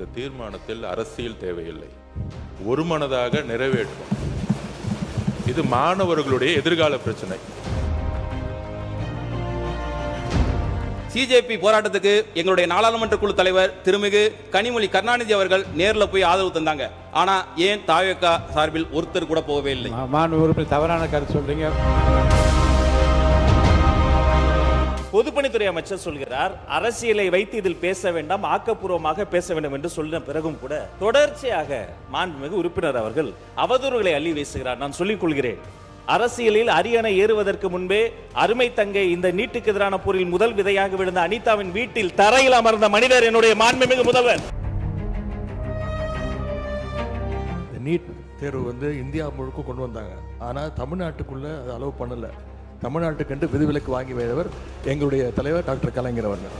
இந்த தீர்மானத்தில் அரசியல் தேவையில்லை, ஒருமனதாக நிறைவேற்றும். இது மாணவர்களுடைய எதிர்கால பிரச்சனை. சிஜேபி போராட்டத்துக்கு எங்களுடைய நாடாளுமன்ற குழு தலைவர் திருமிகு கனிமொழி கருணாநிதி அவர்கள் நேரில் போய் ஆதரவு தந்தாங்க. ஆனா ஏன் தாவேகா சார்பில் ஒருத்தர் கூட போகவே இல்லை? தவறான கருத்து சொல்றீங்க. பொதுப்பணித்துறை அமைச்சர் சொல்கிறார், அரசியலை வைத்து இதில் பேச வேண்டாம், ஆக்கப்பூர்வமாக பேச வேண்டும் என்று சொன்ன பிறகும் கூட தொடர்ச்சியாக மாண்புமிகு உறுப்பினர் அவர்கள் அவதூறுகளை அள்ளி வீசுகிறார். நான் சொல்லிக் கொள்கிறேன், அரசியலில் அரியணை ஏறுவதற்கு முன்பே அருமை தங்கை இந்த நீட்டுக்கு எதிரான போரில் முதல் விதையாக விழுந்த அனிதாவின் வீட்டில் தரையில் அமர்ந்த மனிதர் என்னுடைய மாண்புமிகு முதல்வர். நீட் தேர்வு இந்தியா முழுக்க கொண்டு வந்தாங்க. ஆனால் தமிழ்நாட்டுக்குள்ள அதை அலோவ் பண்ணல. தமிழ்நாட்டுக்கென்று விதிவிலக்கு வாங்கி வைத்தவர் எங்களுடைய தலைவர் டாக்டர் கலைஞர் அவர்கள்.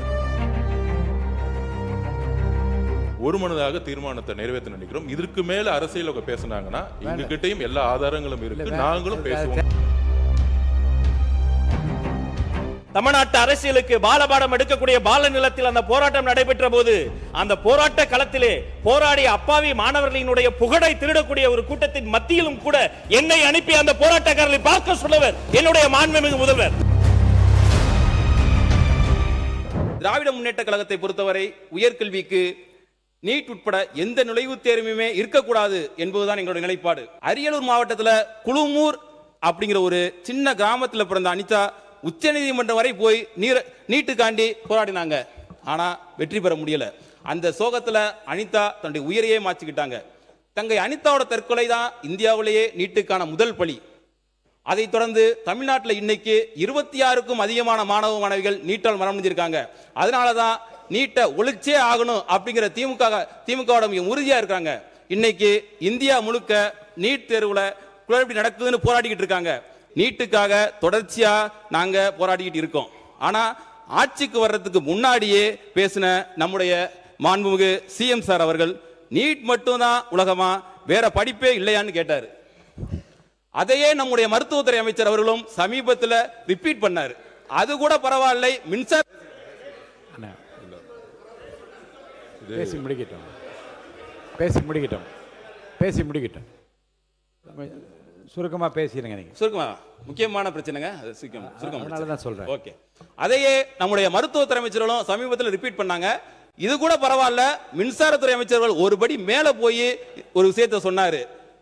ஒருமனதாக தீர்மானத்தை நிறைவேற்ற நினைக்கிறோம். இதற்கு மேல அரசியல் பேசினாங்கன்னா எங்க கிட்டையும் எல்லா ஆதாரங்களும் இருக்கு, நாங்களும் பேசுவோம். தமிழ்நாட்டு அரசியலுக்கு பாலபாடம் எடுக்கக்கூடிய பால நிலத்தில் அந்த போராட்டம் நடைபெற்ற போது அந்த போராட்ட களத்திலே போராடிய அப்பாவி மாணவர்களினுடைய புகழை திருடக்கூடிய ஒரு கூட்டத்தின் மத்தியிலும் கூட என்னை அனுப்பி அந்த போராட்டக்காரர்களை பார்க்க சொன்னவர் என்னுடைய மாண்புமிகு முதல்வர். திராவிட முன்னேற்ற கழகத்தை பொறுத்தவரை உயர்கல்விக்கு நீட் உட்பட எந்த நுழைவுத் தேர்வுமே இருக்கக்கூடாது என்பதுதான் எங்களுடைய நிலைப்பாடு. அரியலூர் மாவட்டத்தில் குழுமூர் அப்படிங்கிற ஒரு சின்ன கிராமத்தில் பிறந்த அனிதா உச்சநீதிமன்றம் வரை போய் நீட்டுக்காண்டி போராடினாங்க. ஆனா வெற்றி பெற முடியல. அந்த சோகத்துல அனிதா தன்னுடைய உயிரையே மாற்றிக்கிட்டாங்க. தங்கை அனிதாவோட தற்கொலை தான் இந்தியாவிலேயே நீட்டுக்கான முதல் பலி. அதைத் தொடர்ந்து தமிழ்நாட்டில் இன்னைக்கு 26க்கும் அதிகமான மாணவ மாணவிகள் நீட்டால் மரணமடைஞ்சிருக்காங்க. அதனாலதான் நீட்டை ஒழிச்சே ஆகணும் அப்படிங்கிற திமுகவோட மிக உறுதியா இருக்காங்க. இன்னைக்கு இந்தியா முழுக்க நீட் தேர்வுல குளறுபடி நடக்குதுன்னு போராடிக்கிட்டு இருக்காங்க. நீட்டுக்காக தொடர்ச்சியா நாங்க போராடிக்கிட்டு இருக்கோம். ஆனா ஆட்சிக்கு வர்றதுக்கு முன்னாடியே பேசின நம்முடைய மாண்புமிகு சிஎம் சார் அவர்கள் நீட் மட்டும்தான் உலகமா, வேற படிப்பே இல்லையான்னு கேட்டாரு. அதையே நம்முடைய மருத்துவத்துறை அமைச்சர் அவர்களும் சமீபத்தில் ரிப்பீட் பண்ணாரு. அது கூட பரவாயில்லை, மின்சார பேசி முடிக்கிட்டோம். சுருக்கமா பேசிடுங்க. நீங்க சுருக்கமா முக்கியமான பிரச்சனைங்க, அது சுருக்கமா தான் சொல்றேன். ஓகே. அதையே நம்முடைய மருத்துவத்துறை அமைச்சர்களும் சமீபத்தில் ரிப்பீட் பண்ணாங்க. இது கூட பரவாயில்ல, மின்சாரத்துறை அமைச்சர்கள் ஒருபடி மேல போய் ஒரு விஷயத்தை சொன்னாரு.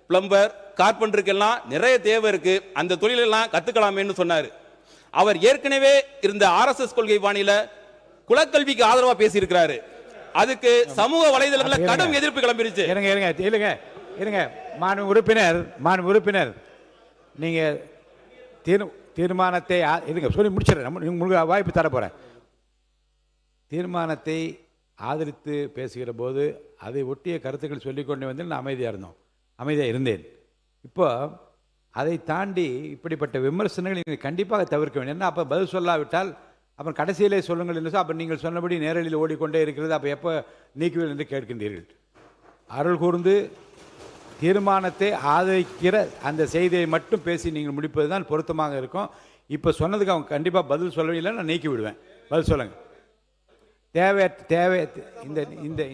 பிளம்பர், கார்பெண்டருக்கெல்லாம் நிறைய தேவை இருக்கு, அந்த தொழிலெல்லாம் கத்துக்கலாமேன்னு சொன்னாரு. அவர் ஏற்கனவே இருந்த RSS கொள்கை பாணியில குலக்கல்விக்கு ஆதரவா பேசி இருக்கிறாரு. அதுக்கு சமூக வலைதளங்களில் கடும் எதிர்ப்பு கிளம்பிருச்சு. இருங்க மாண்பு உறுப்பினர், நீங்க தீர்மானத்தை சொல்லி முடிச்சிடறேன். உங்களுக்கு வாய்ப்பு தர போறேன். தீர்மானத்தை ஆதரித்து பேசுகிற போது அதை ஒட்டிய கருத்துக்கள் சொல்லிக்கொண்டே வந்து நான் அமைதியாக இருந்தேன். இப்போ அதை தாண்டி இப்படிப்பட்ட விமர்சனங்கள் நீங்கள் கண்டிப்பாக தவிர்க்க வேண்டும். ஏன்னா அப்போ பதில் சொல்லாவிட்டால் அப்புறம் கடைசியிலே சொல்லுங்கள் என்று அப்போ நீங்கள் சொன்னபடி நேரடியில் ஓடிக்கொண்டே இருக்கிறது. அப்போ எப்போ நீக்குவீர்கள் என்று கேட்கின்றீர்கள். அருள் கூர்ந்து தீர்மானத்தை ஆதரிக்கிற அந்த செய்தியை மட்டும் பேசி நீங்கள் முடிப்பது தான் பொருத்தமாக இருக்கும். இப்போ சொன்னதுக்கு அவங்க கண்டிப்பாக பதில் சொல்லவில்லை, நான் நீக்கி விடுவேன். பதில் சொல்லுங்க.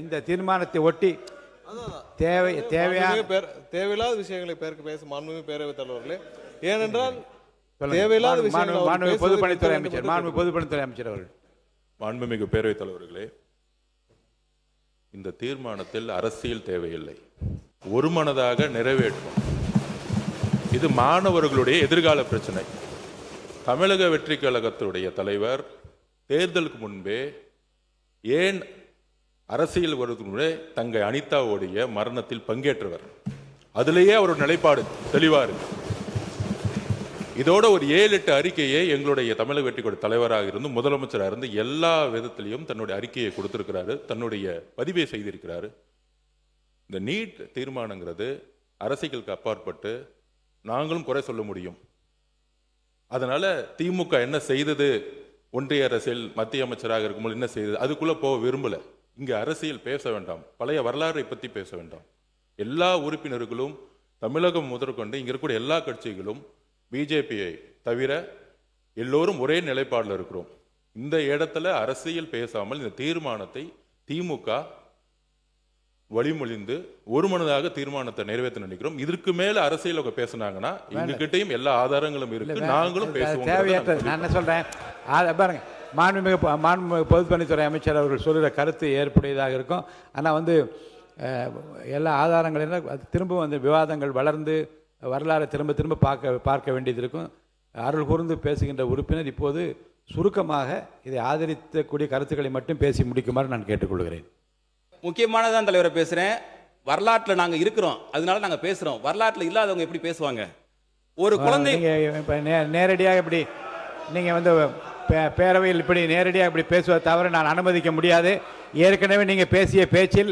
இந்த தீர்மானத்தை ஒட்டி தேவையில்லாத விஷயங்களை பேச மாண்புமிகு பேரவைத் தலைவர்களே. ஏனென்றால் தேவையில்லாத விஷயங்கள் பொதுப்பணித்துறை அமைச்சர் அவர்கள். மாண்புமிகு பேரவைத் தலைவர்களே, இந்த தீர்மானத்தில் அரசியல் தேவையில்லை, ஒருமனதாக நிறைவேற்றும். இது மாணவர்களுடைய எதிர்கால பிரச்சனை. தமிழக வெற்றி கழகத்துடைய தலைவர் தேர்தலுக்கு முன்பே ஏன் அரசியல் வருவதற்கு முன்பே தங்கை அனிதாவுடைய மரணத்தில் பங்கேற்றவர். அதிலேயே அவருடைய நிலைப்பாடு தெளிவா இருக்கு. இதோட ஒரு 7-8 அறிக்கையை எங்களுடைய தமிழக வெற்றி கழக தலைவராக இருந்து முதலமைச்சராக இருந்து எல்லா விதத்திலையும் தன்னுடைய அறிக்கையை கொடுத்திருக்கிறாரு, தன்னுடைய பதிவை செய்திருக்கிறாரு. இந்த நீட் தீர்மானங்கிறது அரசியலுக்கு அப்பாற்பட்டு நாங்களும் குறை சொல்ல முடியும். அதனால திமுக என்ன செய்தது, ஒன்றிய அரசியல் மத்திய அமைச்சராக இருக்கும்போது என்ன செய்தது, அதுக்குள்ள போக விரும்பல. இங்க அரசியல் பேச வேண்டாம், பழைய வரலாறை பற்றி பேச வேண்டாம். எல்லா உறுப்பினர்களும் தமிழகம் முதற்கொண்டு இங்க இருக்கக்கூடிய எல்லா கட்சிகளும் பிஜேபியை தவிர எல்லோரும் ஒரே நிலைப்பாடில் இருக்கிறோம். இந்த இடத்துல அரசியல் பேசாமல் இந்த தீர்மானத்தை திமுக வழிமொழிந்து ஒருமனதாக தீர்மானத்தை நிறைவேற்ற நினைக்கிறோம். இதற்கு மேல அரசியல் அவங்க பேசினாங்கன்னா எங்ககிட்டயும் எல்லா ஆதாரங்களும் இருக்கு, நாங்களும் பேசுவோம். தேவையற்ற நான் என்ன சொல்றேன், பாருங்க, மாண்புமிகு பொதுப்பணித்துறை அமைச்சர் அவர்கள் சொல்கிற கருத்து ஏற்புடையதாக இருக்கும். ஆனால் எல்லா ஆதாரங்களும் திரும்ப விவாதங்கள் வளர்ந்து வரலாறு திரும்ப திரும்ப பார்க்க வேண்டியது இருக்கும். அருள் கூர்ந்து பேசுகின்ற உறுப்பினர் இப்போது சுருக்கமாக இதை ஆதரிக்கக்கூடிய கருத்துக்களை மட்டும் பேசி முடிக்குமாறு நான் கேட்டுக்கொள்கிறேன். முக்கியமானதான் தலைவரை பேசுறேன். வரலாற்றில் நாங்கள் இருக்கிறோம், அதனால நாங்கள் பேசுறோம். வரலாற்றில் இல்லாதவங்க எப்படி பேசுவாங்க? ஒரு குழந்தை நேரடியாக இப்படி நீங்கள் பேரவையில் இப்படி நேரடியாக இப்படி பேசுவதை தவிர நான் அனுமதிக்க முடியாது. ஏற்கனவே நீங்கள் பேசிய பேச்சில்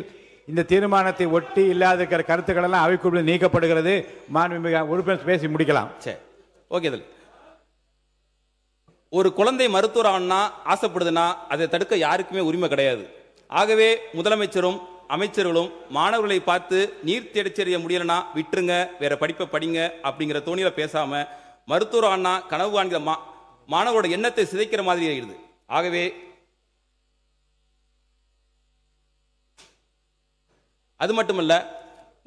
இந்த தீர்மானத்தை ஒட்டி இல்லாத கருத்துக்கள் எல்லாம் அவைக்குள் நீக்கப்படுகிறது. மாண்புமிகு உறுப்பினர் பேசி முடிக்கலாம். சரி, ஓகே. ஒரு குழந்தை மருத்துவர் ஆகணும்னா ஆசைப்படுதுன்னா அதை தடுக்க யாருக்குமே உரிமை கிடையாது. ஆகவே முதலமைச்சரும் அமைச்சர்களும் மாணவர்களை பார்த்து நீர் தேடிச்செறிய முடியலன்னா விட்டுருங்க, வேற படிப்பை படிங்க அப்படிங்கிற தோணியில பேசாம மருத்துவர் ஆனா கனவு காண்கிற மாணவரோட எண்ணத்தை சிதைக்கிற மாதிரி ஆயிடுது. ஆகவே அது மட்டுமல்ல,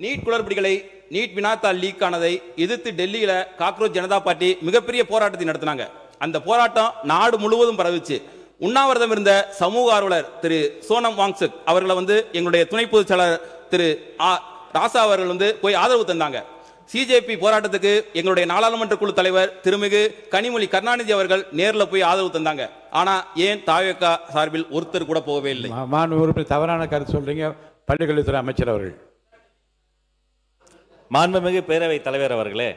நீட் குளறுபடிகளை, நீட் வினாத்தாள் லீக் ஆனதை எதிர்த்து டெல்லியில காக்ரோச் ஜனதா பார்ட்டி மிகப்பெரிய போராட்டத்தை நடத்தினாங்க. அந்த போராட்டம் நாடு முழுவதும் பரவிச்சு. உண்ணாவிரதம் இருந்த சமூக ஆர்வலர் திரு சோனம் வாங்சுக் அவர்களை எங்களுடைய துணை பொதுச் செயலாளர் திரு ராசா அவர்கள் போய் ஆதரவு தந்தாங்க. சிஜேபி போராட்டத்துக்கு எங்களுடைய நாடாளுமன்ற குழு தலைவர் திருமிகு கனிமொழி கருணாநிதி அவர்கள் நேரில் போய் ஆதரவு தந்தாங்க. ஆனா ஏன் தாவேகா சார்பில் ஒருத்தர் கூட போகவே இல்லை? தவறான கருத்து சொல்றீங்க. பள்ளிக்கல்வித்துறை அமைச்சர் அவர்கள். மாண்புமிகு பேரவைத் தலைவர் அவர்களே,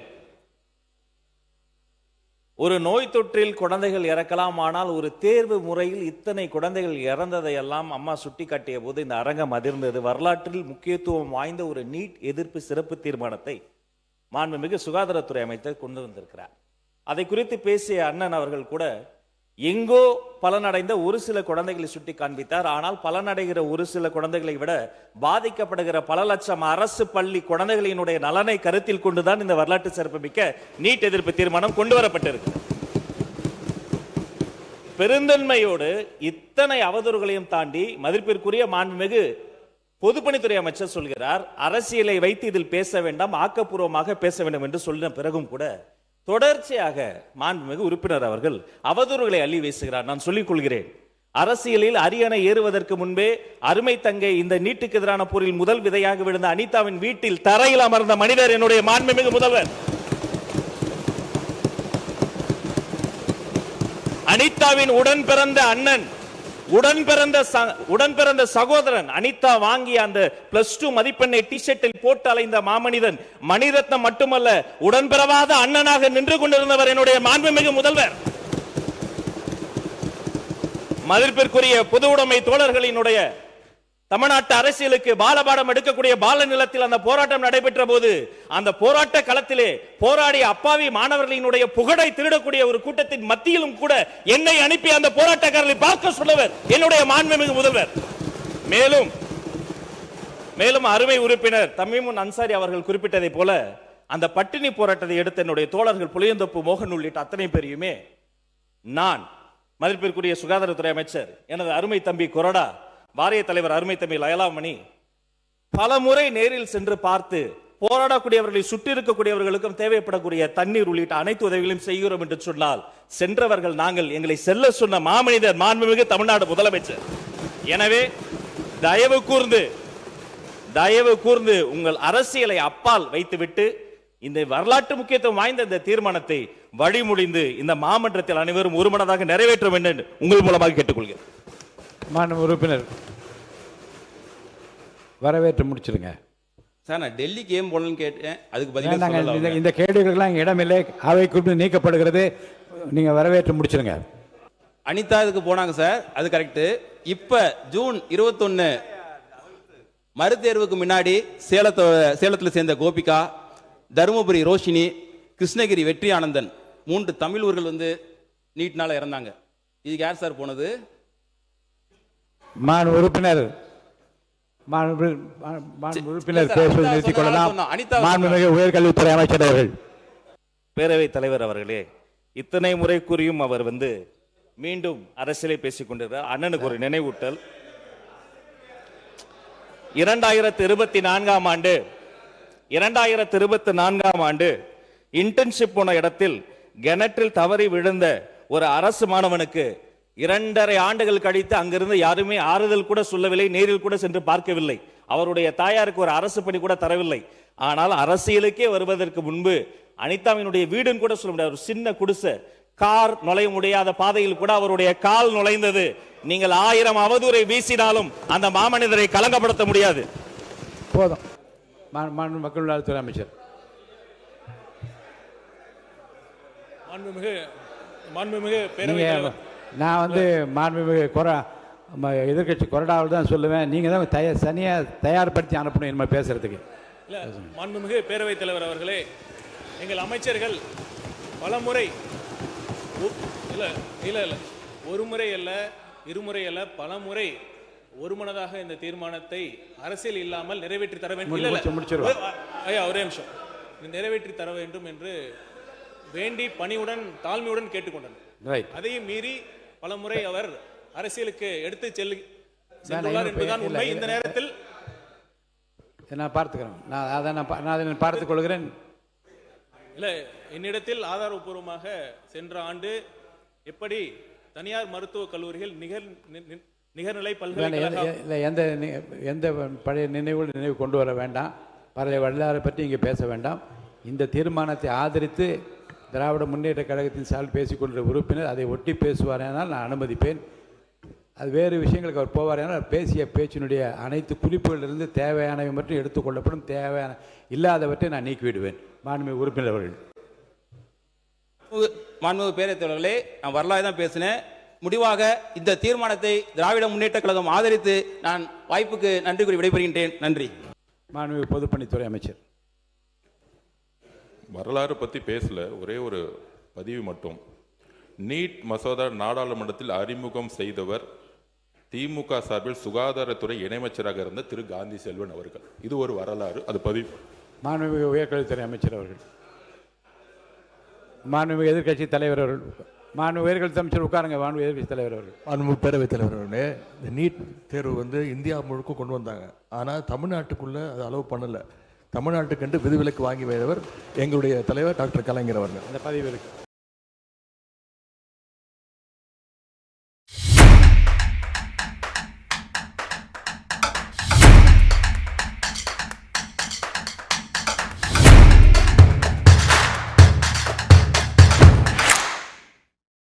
ஒரு நோய் தொற்றில் குழந்தைகள் இறக்கலாம், ஆனால் ஒரு தேர்வு முறையில் இத்தனை குழந்தைகள் இறந்ததையெல்லாம் அம்மா சுட்டிக்காட்டிய போது இந்த அரங்கம் அதிர்ந்தது. வரலாற்றில் முக்கியத்துவம் வாய்ந்த ஒரு நீட் எதிர்ப்பு சிறப்பு தீர்மானத்தை மாண்புமிகு சுகாதாரத்துறை அமைச்சர் கொண்டு வந்திருக்கிறார். அதை குறித்து பேசிய அண்ணன் அவர்கள் கூட எங்கோ பலனடைந்த ஒரு சில குழந்தைகளை சுட்டி காண்பித்தார். ஆனால் பலனடைகிற ஒரு சில குழந்தைகளை விட பாதிக்கப்படுகிற பல லட்சம் அரசு பள்ளி குழந்தைகளினுடைய நலனை கருத்தில் கொண்டுதான் இந்த வரலாற்று சிறப்புமிக்க நீட் எதிர்ப்பு தீர்மானம் கொண்டு வரப்பட்டிருக்கு. பெருந்தன்மையோடு இத்தனை அவதூறுகளையும் தாண்டி மதிப்பிற்குரிய மாண்புமிகு பொதுப்பணித்துறை அமைச்சர் சொல்கிறார், அரசியலை வைத்து இதில் பேச வேண்டாம், ஆக்கப்பூர்வமாக பேச வேண்டும் என்று சொன்ன பிறகும் கூட தொடர்ச்சியாக மாண்புமிகு உறுப்பினர் அவர்கள் அவதூறுகளை அள்ளி வீசுகிறார். நான் சொல்லிக் கொள்கிறேன், அரசியலில் அரியணை ஏறுவதற்கு முன்பே அருமை தங்கை இந்த நீட்டுக்கு எதிரான போரில் முதல் விதையாக விழுந்த அனிதாவின் வீட்டில் தரையில் அமர்ந்த மனிதர் என்னுடைய மாண்புமிகு முதல்வர். அனிதாவின் உடன் பிறந்த அண்ணன், உடன் பிறந்த சகோதரன், அனிதா வாங்கிய அந்த +2 மதிப்பெண்ணை டி-ஷர்ட்டில் போட்டு அலைந்த மாமனிதன், மணிரத்னம் மட்டுமல்ல உடன்பிறவாத அண்ணனாக நின்று கொண்டிருந்தவர் என்னுடைய மாண்புமிகு முதல்வர். மதிப்பிற்குரிய பொது உடைமை தோழர்களினுடைய தமிழ்நாட்டு அரசியலுக்கு பாலபாடம் எடுக்கக்கூடிய பால நிலத்தில் அந்த போராட்டம் நடைபெற்ற போது அந்த போராட்ட களத்திலே போராடிய அப்பாவி மாணவர்களினுடைய புகழை திருடக்கூடிய ஒரு கூட்டத்தின் மத்தியிலும் கூட என்னை அனுப்பி அந்த போராட்டக்காரர்களை பார்க்க சொன்னவர் என்னுடைய மாண்புமிகு முதல்வர். மேலும் அருமை உறுப்பினர் தமீமுன் அன்சாரி அவர்கள் குறிப்பிட்டதை போல அந்த பட்டினி போராட்டத்தை எடுத்த என்னுடைய தோழர்கள் புளியந்தோப்பு மோகன் உள்ளிட்ட அத்தனை பேரையுமே நான் மதிப்பிற்குரிய சுகாதாரத்துறை அமைச்சர் எனது அருமை தம்பி கொரடா, வாரிய தலைவர் அருமை தம்பி லயலாமணி பல முறை நேரில் சென்று பார்த்து போராடக்கூடியவர்களை சுற்றி இருக்கக்கூடியவர்களுக்கும் தேவைப்படக்கூடிய தண்ணீர் உள்ளிட்ட அனைத்து உதவிகளையும் செய்கிறோம் என்று சொன்னால் சென்றவர்கள் நாங்கள், எங்களை செல்ல சொன்ன மாமனிதர் மாண்புமிகு தமிழ்நாடு முதலமைச்சர். எனவே தயவு கூர்ந்து உங்கள் அரசியலை அப்பால் வைத்துவிட்டு இந்த வரலாற்று முக்கியத்துவம் வாய்ந்த இந்த தீர்மானத்தை வழிமுடிந்து இந்த மாமன்றத்தில் அனைவரும் ஒருமனதாக நிறைவேற்ற வேண்டும் என்று உங்கள் மூலமாக கேட்டுக்கொள்கிறேன். மாண்பு உறுப்பினர் வரவேற்று முடிச்சிருங்க. சார், நான் டெல்லிக்கு ஏன் போனேன்னு கேட்டேன், அதுக்கு பதில் இந்த கேள்விகளுக்கெல்லாம் இடமில்லை, அவை குறித்து நீக்கப்படுகிறது. நீங்க வரவேற்று முடிச்சிருங்க. அனிதா இதுக்கு போனாங்க சார், அது கரெக்ட். இப்ப ஜூன் 21 மறுதேர்வுக்கு முன்னாடி சேலத்தில் சேர்ந்த கோபிகா, தருமபுரி ரோஷினி, கிருஷ்ணகிரி வெற்றி ஆனந்தன் 3 தமிழ் ஊர்கள் நீட்னால இறந்தாங்க. இதுக்கு யார் சார் போனது? உறுப்பினர் பேசுவதை நிறுத்திக் கொள்ளலாம். மாண்புமிகு உயர்கல்வித்துறை அமைச்சர் அவர்கள். பேரவைத் தலைவர் அவர்களே, இத்தனை முறை கூறியும் அவர் மீண்டும் அரசியலை பேசிக் கொண்டிருக்கிறார். அண்ணனுக்கு ஒரு நினைவூட்டல். 2024ஆம் ஆண்டு இன்டர்ன்ஷிப் போன இடத்தில் கிணற்றில் தவறி விழுந்த ஒரு அரசு மாணவனுக்கு 2.5 ஆண்டுகள் கழித்து அங்கிருந்து யாருமே ஆறுதல் கூட சொல்லவில்லை, நேரில் கூட சென்று பார்க்கவில்லை. அவருடைய தாயாருக்கு ஒரு அரசு பணி கூட தரவில்லை. ஆனால் அரசியலுக்கே வருவதற்கு முன்பு அனிதாவினுடைய வீடுன்னு கூட சொல்ல முடியாது, ஒரு சின்ன குடிசை, கார் நுழைய முடியாத பாதையில் கூட அவருடைய கால் நுழைந்தது. நீங்கள் 1000 அவதூறை வீசினாலும் அந்த மாமனிதரை கலங்கப்படுத்த முடியாது. போதும். மக்கள் நலத்துறை அமைச்சர். மாண்புமிகு நீங்கள் நான் வந்து மாண்புமிகு எதிர்கட்சி கொறடாவில் தான் சொல்லுவேன். நீங்கள் தான் தயார்படுத்தி அனுப்பணும் என்ன பேசுறதுக்கு. இல்லை, மாண்புமிகு பேரவைத் தலைவர் அவர்களே, எங்கள் அமைச்சர்கள் பலமுறை இல்லை ஒரு முறை அல்ல, இருமுறை அல்ல, பலமுறை ஒருமனதாக இந்த தீர்மானத்தை அரசியல் இல்லாமல் நிறைவேற்றி தர வேண்டும். ஐயா ஒரே நிமிஷம், நிறைவேற்றி தர வேண்டும் என்று வேண்டி பணிவுடன் தாழ்மையுடன் கேட்டுக்கொண்டனர். அதையும் மீறி பலமுறை அவர் அரசியலுக்கு எடுத்து செல்லுகிறார் என்பதுதான் உண்மை. இந்த நேரத்தில் நான் பார்த்துக்கிறேன், நான் பார்த்துக் கொள்கிறேன். இல்லை, என்னிடத்தில் ஆதாரபூர்வமாக சென்ற ஆண்டு எப்படி தனியார் மருத்துவக் கல்லூரிகள் நிகர்நிலை பல்கலைக்கழகம் எந்த பழைய நினைவு கொண்டு வர வேண்டாம், பழைய வரலாறு பற்றி இங்கே பேச வேண்டாம். இந்த தீர்மானத்தை ஆதரித்து திராவிட முன்னேற்ற கழகத்தின் சார்பில் பேசிக்கொண்ட உறுப்பினர் அதை ஒட்டி பேசுவாரேனால் நான் அனுமதிப்பேன். அது வேறு விஷயங்களுக்கு அவர் போவாரேனால் பேசிய பேச்சினுடைய அனைத்து குறிப்புகளிலிருந்து தேவையானவை மட்டும் எடுத்துக்கொள்ளப்படும், தேவையான இல்லாதவற்றை நான் நீக்கிவிடுவேன். மாண்புமிகு உறுப்பினர் அவர்கள். மாண்புமிகு பேரவைத் தலைவர்களே, நான் வரலாறு தான் பேசினேன். முடிவாக இந்த தீர்மானத்தை திராவிட முன்னேற்ற கழகம் ஆதரித்து நான் வாய்ப்புக்கு நன்றி கூறி விடைபெறுகின்றேன். நன்றி. மாண்புமிகு பொதுப்பணித்துறை அமைச்சர். வரலாறு பற்றி பேசல, ஒரே ஒரு பதிவு மட்டும். நீட் மசோதா நாடாளுமன்றத்தில் அறிமுகம் செய்தவர் திமுக சார்பில் சுகாதாரத்துறை இணையமைச்சராக இருந்த திரு காந்தி செல்வன் அவர்கள். இது ஒரு வரலாறு, அது பதிவு. மாண்புமிகு உயர்கல்வித்துறை அமைச்சர் அவர்கள். மாண்புமிகு எதிர்க்கட்சி தலைவர் அவர்கள். மாண்புமிகு உயர்கல்வி அமைச்சர் உட்காருங்க. மாண்புமிகு எதிர்க்கட்சி தலைவர் அவர்கள். மாண்புமிகு பேரவைத் தலைவர் அவர்களே, இந்த நீட் தேர்வு வந்து இந்தியா முழுக்க கொண்டு வந்தாங்க. ஆனால் தமிழ்நாட்டுக்குள்ளே அது அலோவ் பண்ணலை. தமிழ்நாட்டுக்கென்று விதிவிலக்கு வாங்கி வைத்தவர் எங்களுடைய தலைவர் டாக்டர் கலைஞர் அவர்கள். அந்த பதிவு இருக்கு.